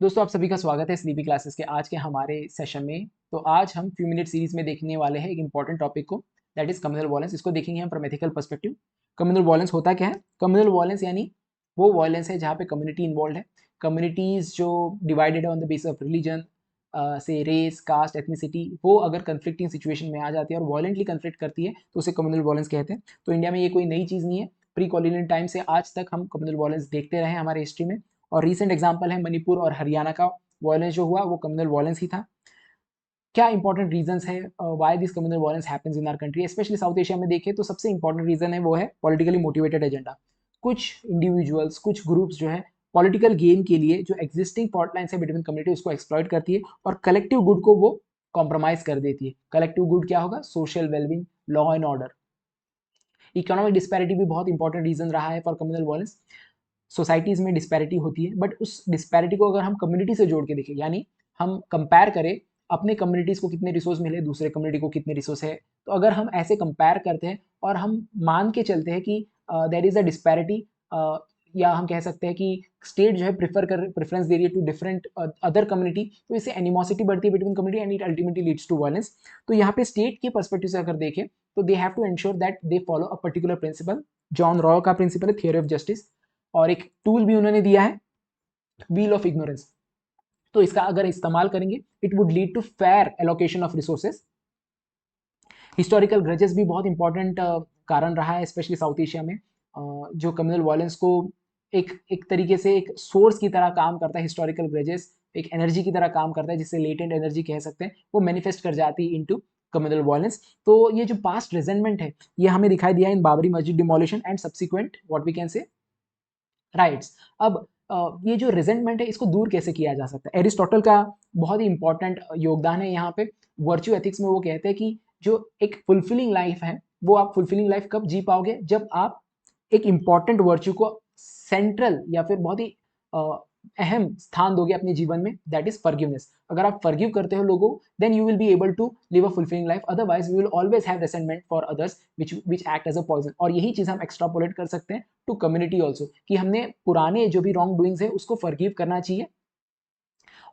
दोस्तों आप सभी का स्वागत है स्लीपी क्लासेस के आज के हमारे सेशन में। तो आज हम फ्यू मिनट सीरीज में देखने वाले हैं एक इंपॉर्टेंट टॉपिक को, दैट इज कम्युनल वॉयलेंस। इसको देखेंगे हम from ethical perspective. Communal violence होता क्या है? कम्युनल वॉयलेंस यानी वो वॉयलेंस है जहाँ पे कम्युनिटी इन्वॉल्व है। कम्युनिटीज जो डिवाइडेड है on the basis of religion, से रेस, कास्ट, एथनिसिटी, वो अगर कंफ्लिक्टिंग सिचुएशन में आ जाती है और वॉयलेंटली कंफ्लिक्ट करती है तो उसे कम्युनल वॉयलेंस कहते हैं। तो इंडिया में ये कोई नई चीज़ नहीं है। प्री कॉलोनियल टाइम से आज तक हम कम्युनल वॉयलेंस देखते रहे हैं हमारे हिस्ट्री में, और रीसेंट एग्जाम्पल है मणिपुर और हरियाणा का। वॉयलेंस जो हुआ वो कम्युनल वॉयलेंस ही था। क्या इंपॉर्टेंट रीजंस है why this communal violence happens in our country, especially South Asia में देखें तो सबसे इंपॉर्टेंट रीजन है वो है पॉलिटिकली मोटिवेटेड एजेंडा। कुछ इंडिविजुअल्स, कुछ ग्रुप्स जो है पॉलिटिकल गेन के लिए जो एग्जिस्टिंग फॉल्ट लाइन्स है बिटवीन कम्युनिटी उसको एक्सप्लॉइट करती है और कलेक्टिव गुड को वो कॉम्प्रोमाइज कर देती है। कलेक्टिव गुड क्या होगा? Social wellbeing, law and order. Economic disparity भी बहुत इंपॉर्टेंट रीजन रहा है फॉर कम्युनल वॉयलेंस। सोसाइटीज़ में डिस्पैरिटी होती है, बट उस डिस्पैरिटी को अगर हम कम्युनिटी से जोड़ के देखें, यानी हम कंपेयर करें अपने कम्युनिटीज़ को कितने रिसोर्स मिले, दूसरे कम्युनिटी को कितने रिसोर्स है, तो अगर हम ऐसे कंपेयर करते हैं और हम मान के चलते हैं कि देर इज़ अ डिस्पैरिटी, या हम कह सकते हैं कि स्टेट जो है प्रेफरेंस दे रही है टू डिफरेंट अदर कम्युनिटी, तो इससे एनिमोसिटी बढ़ती है between community and it ultimately leads to violence. तो यहाँ पे स्टेट के पर्सपेक्टिव से अगर देखें तो they have to ensure that they follow a particular principle. John Rawls का प्रिंसिपल है थियोरी ऑफ जस्टिस, और एक टूल भी उन्होंने दिया है, व्हील ऑफ इग्नोरेंस। तो इसका अगर इस्तेमाल करेंगे it would lead to fair allocation of resources. Historical grudges भी बहुत इंपॉर्टेंट कारण रहा है, स्पेशली साउथ एशिया में। जो कम्युनल वायलेंस को एक तरीके से एक सोर्स की तरह काम करता है। हिस्टोरिकल ग्रजेस एक एनर्जी की तरह काम करता है, जिससे लेटेंट एनर्जी कह सकते हैं, वो मैनिफेस्ट कर जाती है इनटू कम्युनल वायलेंस। तो ये जो पास्ट रेजेंटमेंट है ये हमें दिखाई दिया in Babri Masjid demolition and subsequent what we can say riots. अब ये जो रिजेंटमेंट है इसको दूर कैसे किया जा सकता है? एरिस्टोटल का बहुत ही इंपॉर्टेंट योगदान है यहाँ पे। वर्च्यू एथिक्स में वो कहते हैं कि जो एक फुलफिलिंग लाइफ है वो आप फुलफिलिंग लाइफ कब जी पाओगे? जब आप एक इंपॉर्टेंट वर्च्यू को सेंट्रल या फिर बहुत ही अहम स्थान दोगे अपने जीवन में, दैट इज फॉरगिवनेस। अगर आप फॉरगिव करते हो लोगों, then you will be able to live a fulfilling life. Otherwise we will always have resentment for others which act as a poison. और यही चीज हम एक्स्ट्रापोलेट कर सकते हैं टू कम्युनिटी ऑल्सो, कि हमने पुराने जो भी रॉन्ग डूइंग्स है उसको फॉरगिव करना चाहिए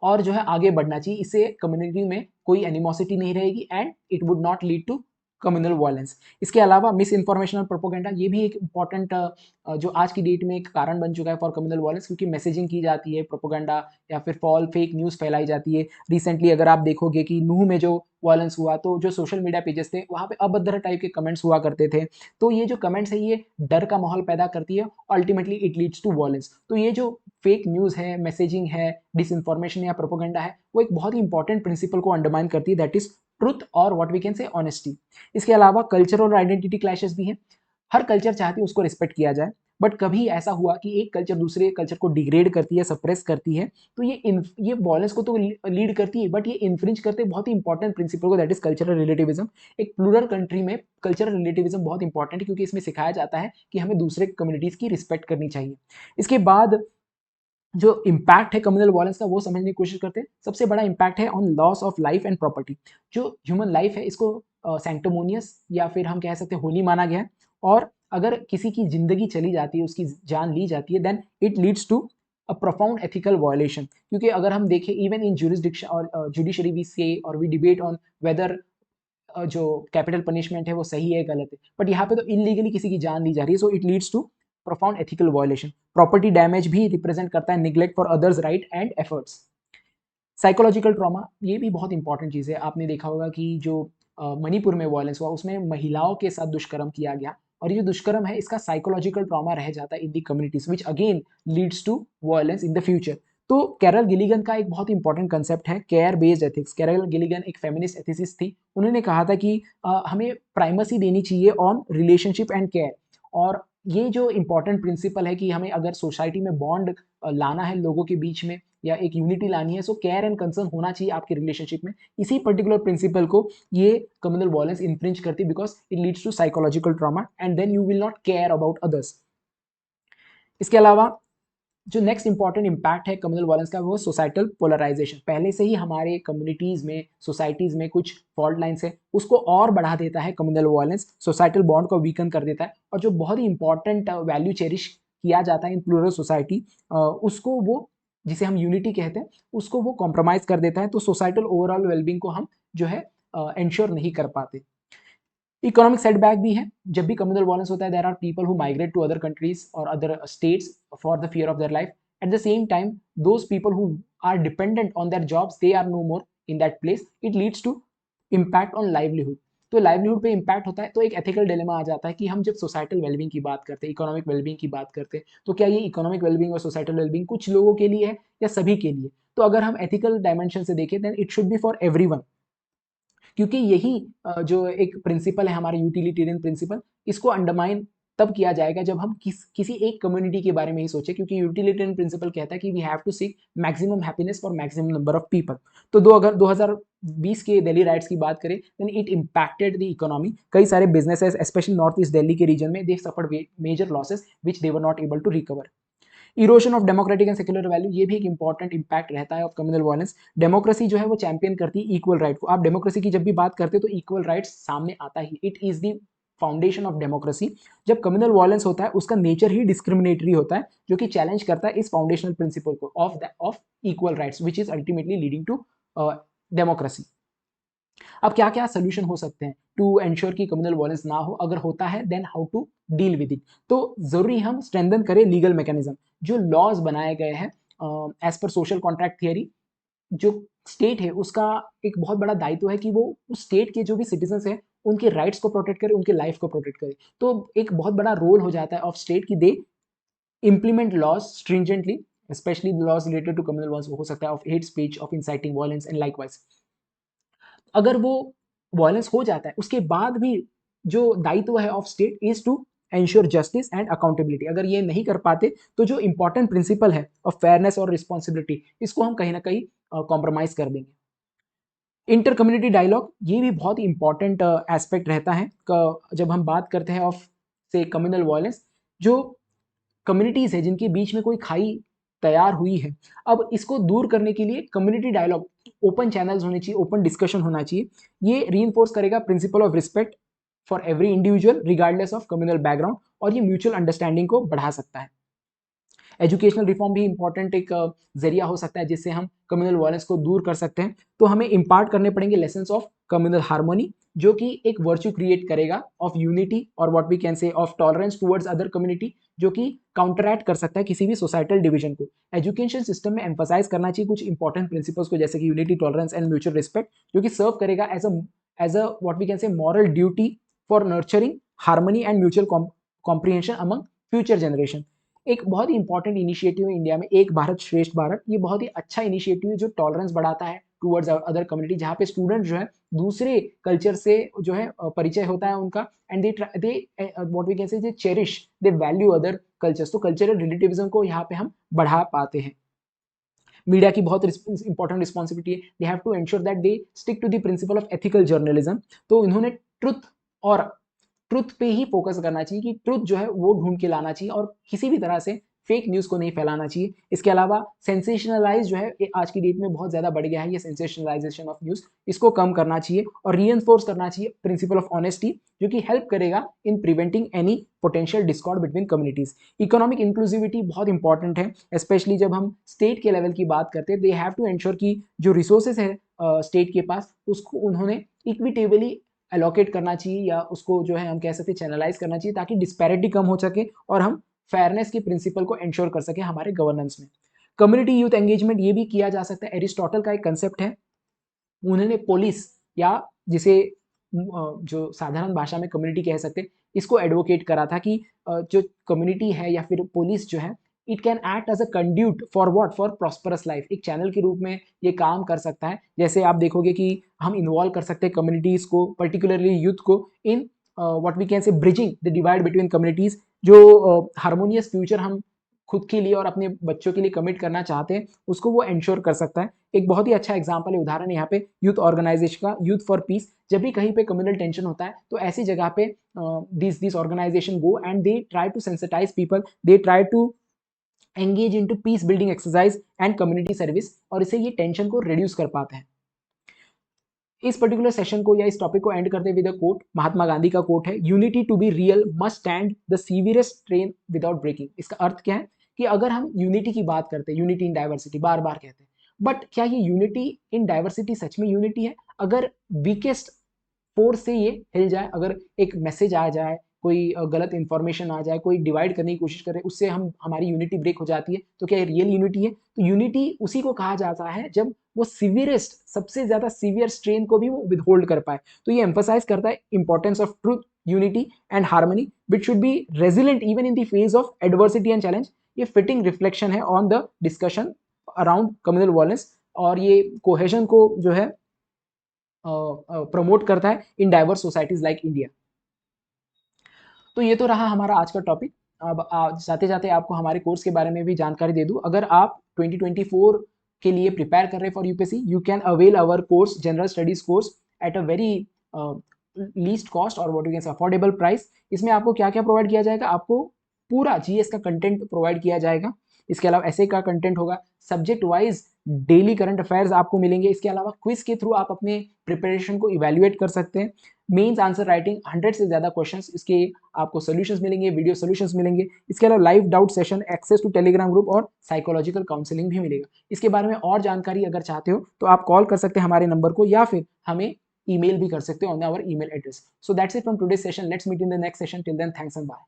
और जो है आगे बढ़ना चाहिए। इससे कम्युनिटी में कोई एनिमोसिटी नहीं रहेगी and it would not lead to communal violence. इसके अलावा मिस इन्फॉर्मेशन और प्रोपोगेंडा, ये भी एक इंपॉर्टेंट जो आज की डेट में एक कारण बन चुका है फॉर कम्युनल वायलेंस, क्योंकि मैसेजिंग की जाती है, प्रोपोगेंडा या फिर फॉल फेक न्यूज़ फैलाई जाती है। रिसेंटली अगर आप देखोगे कि नूह में जो वायलेंस हुआ, तो जो सोशल मीडिया पेजेस थे वहाँ पे अभद्र टाइप के कमेंट्स हुआ करते थे। तो ये जो कमेंट्स है ये डर का माहौल पैदा करती है, ultimately it leads to violence. तो ये जो फेक न्यूज़ है, मैसेजिंग है, डिसइंफॉर्मेशन या प्रोपोगेंडा है, वो एक बहुत ही इंपॉर्टेंट प्रिंसिपल को अंडरमाइन करती है, दैट इज ट्रुथ और what we can say honesty. इसके अलावा कल्चर और आइडेंटिटी क्लैशेस भी हैं। हर कल्चर चाहती है उसको रिस्पेक्ट किया जाए, बट कभी ऐसा हुआ कि एक कल्चर दूसरे कल्चर को डिग्रेड करती है, सप्रेस करती है, तो ये वॉयलेंस को तो लीड करती है, बट ये इन्फ्रिंज करते हैं बहुत ही इंपॉर्टेंट प्रिंसिपल को, दैट इज कल्चरल रिलेटिविज्म। एक प्लूरल कंट्री में कल्चरल रिलेटिविज्म बहुत इंपॉर्टेंट है, क्योंकि इसमें सिखाया जाता है कि हमें दूसरे कम्युनिटीज की रिस्पेक्ट करनी चाहिए। इसके बाद जो इम्पैक्ट है कम्युनल वायलेंस का वो समझने की कोशिश करते हैं। सबसे बड़ा इम्पैक्ट है on loss of life and property. जो ह्यूमन लाइफ है इसको सैंक्टोमोनियस या फिर हम कह सकते हैं होली माना गया है, और अगर किसी की जिंदगी चली जाती है, उसकी जान ली जाती है, then it leads to a profound ethical violation. क्योंकि अगर हम देखें इवन इन जुरिस्डिक्शन और जुडिशरी वी से और वी डिबेट ऑन वेदर जो कैपिटल पनिशमेंट है वो सही है गलत है, बट यहाँ पे तो इलीगली किसी की जान ली जा रही है, so it leads to profound ethical violation. Property damage भी रिप्रेजेंट करता है neglect for others right and efforts. Psychological trauma, ये भी बहुत इंपॉर्टेंट चीज़ है। आपने देखा होगा कि जो मणिपुर में वायलेंस हुआ उसमें महिलाओं के साथ दुष्कर्म किया गया, और ये जो दुष्कर्म है इसका साइकोलॉजिकल ट्रॉमा रह जाता है in the communities, which again leads to violence in the future. तो कैरल गिलिगन का एक बहुत इंपॉर्टेंट कंसेप्ट है care based ethics. Carol Gilligan एक फेमिनिस्ट एथिसिस्ट थी। उन्होंने कहा था कि हमें प्राइमेसी देनी चाहिए ऑन रिलेशनशिप एंड केयर। और ये जो इंपॉर्टेंट प्रिंसिपल है कि हमें अगर सोसाइटी में बॉन्ड लाना है लोगों के बीच में या एक यूनिटी लानी है, सो केयर एंड कंसर्न होना चाहिए आपके रिलेशनशिप में। इसी पर्टिकुलर प्रिंसिपल को ये कम्युनल वायलेंस इन्फ्रिंज करती है, because it leads to psychological trauma and then you will not care about others. इसके अलावा जो नेक्स्ट इंपॉर्टेंट इम्पैक्ट है कम्युनल वायलेंस का वो सोसाइटल पोलराइजेशन। पहले से ही हमारे कम्युनिटीज में, सोसाइटीज में कुछ फॉल्ट लाइन्स है, उसको और बढ़ा देता है कम्युनल वायलेंस, सोसाइटल बॉन्ड को वीकन कर देता है। और जो बहुत ही इंपॉर्टेंट वैल्यू चेरिश किया जाता है इन प्लूरल सोसाइटी, उसको वो जिसे हम यूनिटी कहते हैं, उसको वो कॉम्प्रोमाइज कर देता है, तो सोसाइटल ओवरऑल वेलबींग को हम जो है इंश्योर नहीं कर पाते। इकोनॉमिक सेटबैक भी है, जब भी कम्युनल वायलेंस होता है there are people who migrate to other countries और other states for the fear of their life. At the same time those people who are dependent on their jobs they are no more in that place, it leads to impact on livelihood. तो livelihood पे impact होता है, तो एक ethical dilemma आ जाता है कि हम जब सोसाइटल वेलबींग की बात करते हैं, इकोनॉमिक वेलबींग की बात करते हैं, तो क्या ये इकोनॉमिक वेलबींग और सोसाइटल वेलबींग कुछ लोगों के लिए है या सभी के लिए? तो अगर हम एथिकल डायमेंशन से देखें then it should be for everyone, क्योंकि यही जो एक प्रिंसिपल है हमारा यूटिलिटेरियन प्रिंसिपल, इसको अंडरमाइन तब किया जाएगा जब हम किसी एक कम्युनिटी के बारे में ही सोचें, क्योंकि यूटिलिटेरियन प्रिंसिपल कहता है कि we have to seek maximum happiness for maximum number of people. तो अगर 2020 के दिल्ली राइट्स की बात करें then it impacted the economy. कई सारे businesses specially North East Delhi के रीजन में they suffered major losses which they were not able to recover. Erosion of democratic and secular value, ये भी एक इंपॉर्टेंट इंपैक्ट रहता है ऑफ कम्युनल वायलेंस। डेमोक्रेसी जो है वो चैंपियन करती है इक्वल राइट को। आप डेमोक्रेसी की जब भी बात करते हो तो इक्वल राइट्स सामने आता ही, it is the foundation of democracy. जब कम्युनल वायलेंस होता है उसका नेचर ही डिस्क्रिमिनेटरी होता है, जो कि चैलेंज करता है इस फाउंडेशनल प्रिंसिपल को of equal rights which is ultimately leading to democracy. अब क्या क्या सोल्यूशन हो सकते हैं टू एंश्योर कि कम्युनल वायलेंस ना हो, अगर होता है then how to deal with it? तो जरूरी हम स्ट्रेंथन करें लीगल मैकेनिज्म, जो लॉज बनाए गए हैं as per social contract theory. जो स्टेट है उसका एक बहुत बड़ा दायित्व है कि वो उस स्टेट के जो भी सिटीजन है उनके राइट्स को प्रोटेक्ट करे, उनके लाइफ को प्रोटेक्ट करे। तो एक बहुत बड़ा रोल हो जाता है ऑफ स्टेट कि दे implement laws stringently, especially the laws related to communal ones, हो सकता है of hate speech, of inciting violence and likewise। अगर वो वायलेंस हो जाता है उसके बाद भी जो दायित्व है of state is to ensure justice and accountability. अगर ये नहीं कर पाते तो जो इंपॉर्टेंट प्रिंसिपल है ऑफ फेयरनेस और रिस्पॉन्सिबिलिटी, इसको हम कहीं ना कहीं कॉम्प्रोमाइज कर देंगे। इंटर कम्युनिटी डायलॉग, ये भी बहुत ही इंपॉर्टेंट एस्पेक्ट रहता है जब हम बात करते हैं ऑफ से कम्युनल वायलेंस। जो कम्युनिटीज है जिनके बीच में कोई खाई तैयार हुई है, अब इसको दूर करने के लिए कम्युनिटी डायलॉग, ओपन चैनल्स होने चाहिए, ओपन डिस्कशन होना चाहिए। ये रीइंफोर्स करेगा principle of respect for every individual regardless of communal background, और ये म्यूचुअल अंडरस्टैंडिंग को बढ़ा सकता है। एजुकेशनल रिफॉर्म भी इंपॉर्टेंट एक जरिया हो सकता है जिससे हम कम्युनल वायलेंस को दूर कर सकते हैं। तो हमें इम्पार्ट करने पड़ेंगे लेसन्स ऑफ कम्युनल हार्मोनी, जो कि एक वर्च्यू क्रिएट करेगा ऑफ यूनिटी और what we can say of tolerance towards other community, जो कि काउंटरैक्ट कर सकता है किसी भी सोसाइटल डिवीजन को। एजुकेशन सिस्टम में एम्फसाइज करना चाहिए कुछ इंपॉर्टेंट प्रिंसिपल्स को, जैसे कि unity, tolerance and mutual respect, जो कि सर्व करेगा as a what we can say moral duty for nurturing harmony and mutual comprehension among future generation. एक बहुत ही इंपॉर्टेंट इनिशिएटिव है इंडिया में, एक भारत श्रेष्ठ भारत। ये बहुत ही अच्छा इनिशिएटिव है जो टॉलरेंस बढ़ाता है टुवर्ड्स अदर कम्युनिटी, जहाँ पे स्टूडेंट जो है दूसरे कल्चर से जो है परिचय होता है उनका, and they what we can say cherish, they value other cultures. तो कल्चरल रिलेटिविज्म को यहाँ पे हम बढ़ा पाते हैं। मीडिया की बहुत इंपॉर्टेंट रिस्पॉन्सिबिलिटी है, they have to ensure that they stick to the principle of ethical journalism. तो इन्होंने ट्रुथ पे ही फोकस करना चाहिए कि ट्रुथ जो है वो ढूंढ के लाना चाहिए और किसी भी तरह से फेक न्यूज को नहीं फैलाना चाहिए। इसके अलावा सेंसेशनलाइज जो है ये आज की डेट में बहुत ज्यादा बढ़ गया है, ये सेंसेशनलाइजेशन ऑफ न्यूज, इसको कम करना चाहिए और रीएंफोर्स करना चाहिए प्रिंसिपल ऑफ ऑनेस्टी, जो कि हेल्प करेगा in preventing any potential Discord between communities. Economic inclusivity बहुत इंपॉर्टेंट है, स्पेशली जब हम स्टेट के लेवल की बात करते हैं। दे हैव टू एंश्योर कि जो रिसोर्सेज है स्टेट के पास उसको उन्होंने इक्विटेबली एलोकेट करना चाहिए, या उसको जो है हम कह सकते हैं चैनलाइज करना चाहिए, ताकि डिस्पैरिटी कम हो सके और हम फेयरनेस के प्रिंसिपल को एंश्योर कर सके हमारे गवर्नेंस में। कम्युनिटी यूथ एंगेजमेंट, ये भी किया जा सकता है। एरिस्टोटल का एक कंसेप्ट है, उन्होंने पोलिस, या जिसे जो साधारण भाषा में कम्युनिटी कह सकते हैं, इसको एडवोकेट करा था कि जो कम्युनिटी है या फिर पुलिस जो है, it can act as a conduit for what, for prosperous life. एक चैनल के रूप में ये काम कर सकता है। जैसे आप देखोगे कि हम इन्वॉल्व कर सकते हैं कम्युनिटीज को, पर्टिकुलरली यूथ को, in what we can say bridging the divide between communities. जो हार्मोनियस फ्यूचर हम खुद के लिए और अपने बच्चों के लिए कमिट करना चाहते हैं, उसको वो एंश्योर कर सकता है। एक बहुत ही अच्छा एग्जाम्पल है, उदाहरण यहाँ पे यूथ ऑर्गेनाइजेशन का, यूथ फॉर पीस। जब भी कहीं पे कम्युनल टेंशन होता है तो ऐसी जगह पे this organization go and they try to sensitize people, they try to engage into peace building exercise and community service, और इससे ये टेंशन को रिड्यूस कर पाते हैं। इस पर्टिकुलर सेशन को या इस टॉपिक को एंड करते with a quote, Mahatma Gandhi का कोट है, unity to be real must stand the severest train without breaking. इसका अर्थ क्या है कि अगर हम यूनिटी की बात करते हैं, यूनिटी इन डाइवर्सिटी बार बार कहते हैं, बट क्या ये यूनिटी इन डाइवर्सिटी सच में यूनिटी है? अगर वीकेस्ट फोर्स से ये हिल जाए, अगर एक मैसेज आ जाए, कोई गलत इंफॉर्मेशन आ जाए, कोई डिवाइड करने की कोशिश करे, उससे हम हमारी यूनिटी ब्रेक हो जाती है, तो क्या ये रियल यूनिटी है? तो यूनिटी उसी को कहा जाता है जब वो सीवियरेस्ट, सबसे ज्यादा सीवियर स्ट्रेन को भी वो विदहोल्ड कर पाए। तो ये एम्फसाइज करता है importance of truth, unity and harmony which should be resilient even in the phase of adversity and challenge. ये फिटिंग रिफ्लेक्शन है on the discussion around communal violence, और ये कोहेजन को जो है प्रमोट करता है in diverse societies like India. तो ये तो रहा हमारा आज का टॉपिक। अब जाते जाते आपको हमारे कोर्स के बारे में भी जानकारी दे दूं। अगर आप 2024 के लिए प्रिपेयर कर रहे हैं for UPSC, you can avail our course, general studies course, at a very least cost और what you can say affordable price. इसमें आपको क्या क्या प्रोवाइड किया जाएगा? आपको पूरा जीएस का कंटेंट प्रोवाइड किया जाएगा, इसके अलावा ऐसे का कंटेंट होगा, subject wise daily current affairs आपको मिलेंगे, इसके अलावा क्विज के थ्रू आप अपने प्रिपरेशन को इवेल्युएट कर सकते हैं, मेंस आंसर राइटिंग 100 से ज़्यादा क्वेश्चंस, इसके आपको सॉल्यूशंस मिलेंगे, वीडियो सॉल्यूशंस मिलेंगे, इसके अलावा live doubt session, access to Telegram group और साइकोलॉजिकल काउंसलिंग भी मिलेगा। इसके बारे में और जानकारी अगर चाहते हो तो आप कॉल कर सकते हैं हमारे नंबर को, या फिर हमें ईमेल भी कर सकते हो on our email address. So that's it from today's session, let's meet in the next session, till then thanks and bye.